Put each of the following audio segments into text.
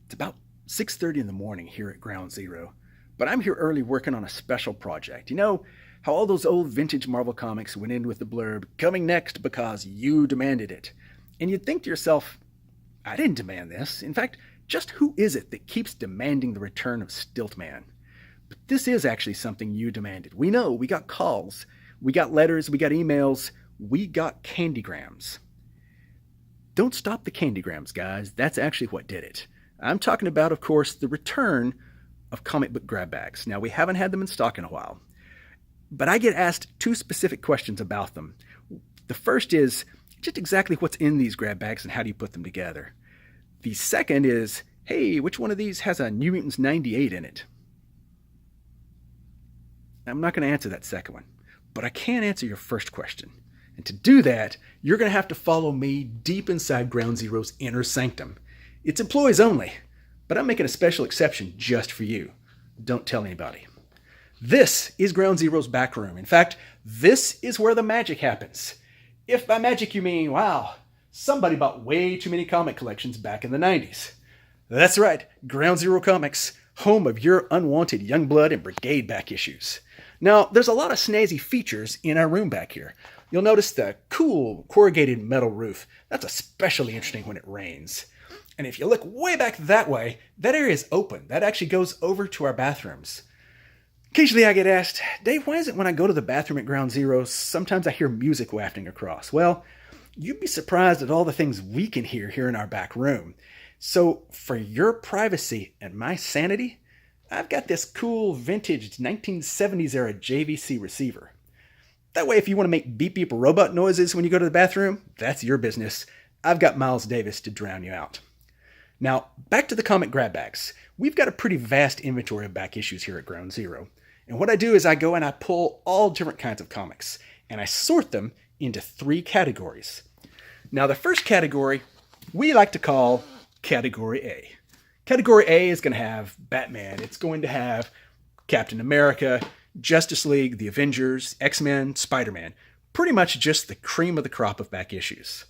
It's about 6:30 in the morning here at Ground Zero, but I'm here early working on a special project. You know how all those old vintage Marvel comics went in with the blurb, coming next because you demanded it. And you'd think to yourself, I didn't demand this. In fact, just who is it that keeps demanding the return of Stiltman? But this is actually something you demanded. We know, we got calls, we got letters, we got emails, we got candygrams. Don't stop the candygrams, guys. That's actually what did it. I'm talking about, of course, the return of comic book grab bags. Now, we haven't had them in stock in a while, but I get asked two specific questions about them. The first is just exactly what's in these grab bags and how do you put them together? The second is, hey, which one of these has a New Mutants 98 in it? I'm not going to answer that second one, but I can answer your first question. And to do that, you're going to have to follow me deep inside Ground Zero's inner sanctum. It's employees only, but I'm making a special exception just for you. Don't tell anybody. This is Ground Zero's back room. In fact, this is where the magic happens. If by magic you mean, wow, somebody bought way too many comic collections back in the 90s. That's right, Ground Zero Comics, home of your unwanted Youngblood and Brigade back issues. Now, there's a lot of snazzy features in our room back here. You'll notice the cool corrugated metal roof. That's especially interesting when it rains. And if you look way back that way, that area is open. That actually goes over to our bathrooms. Occasionally I get asked, Dave, why is it when I go to the bathroom at Ground Zero, sometimes I hear music wafting across? Well, you'd be surprised at all the things we can hear here in our back room. So for your privacy and my sanity, I've got this cool vintage 1970s era JVC receiver. That way, if you want to make beep beep robot noises when you go to the bathroom, that's your business. I've got Miles Davis to drown you out. Now, back to the comic grab bags. We've got a pretty vast inventory of back issues here at Ground Zero. And what I do is I go and I pull all different kinds of comics, and I sort them into three categories. Now, the first category we like to call Category A. Category A is going to have Batman. It's going to have Captain America, Justice League, the Avengers, X-Men, Spider-Man. Pretty much just the cream of the crop of back issues.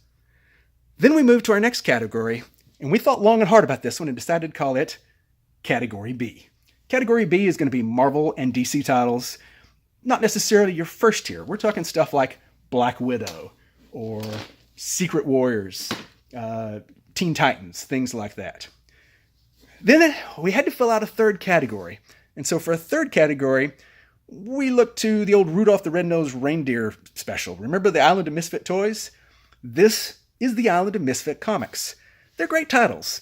Then we move to our next category, and we thought long and hard about this one and decided to call it Category B. Category B is going to be Marvel and DC titles, not necessarily your first tier. We're talking stuff like Black Widow or Secret Warriors, Teen Titans, things like that. Then we had to fill out a third category. And so for a third category, we looked to the old Rudolph the Red-Nosed Reindeer special. Remember the Island of Misfit Toys? This is the Island of Misfit comics. They're great titles.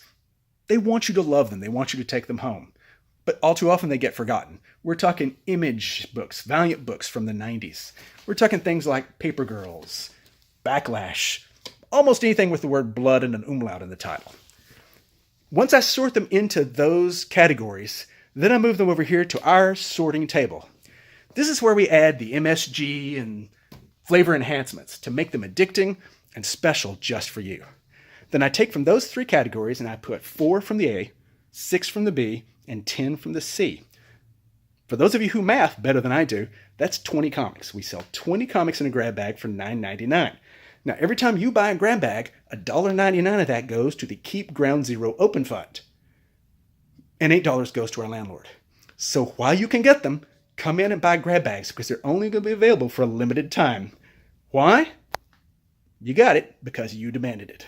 They want you to love them. They want you to take them home. But all too often they get forgotten. We're talking Image books, Valiant books from the 90s. We're talking things like Paper Girls, Backlash, almost anything with the word blood and an umlaut in the title. Once I sort them into those categories, then I move them over here to our sorting table. This is where we add the MSG and flavor enhancements to make them addicting and special just for you. Then I take from those three categories and I put 4 from the A, 6 from the B, and 10 from the C. For those of you who math better than I do, that's 20 comics. We sell 20 comics in a grab bag for $9.99. Now, every time you buy a grab bag, $1.99 of that goes to the Keep Ground Zero Open Fund. And $8 goes to our landlord. So while you can get them, come in and buy grab bags because they're only going to be available for a limited time. Why? You got it because you demanded it.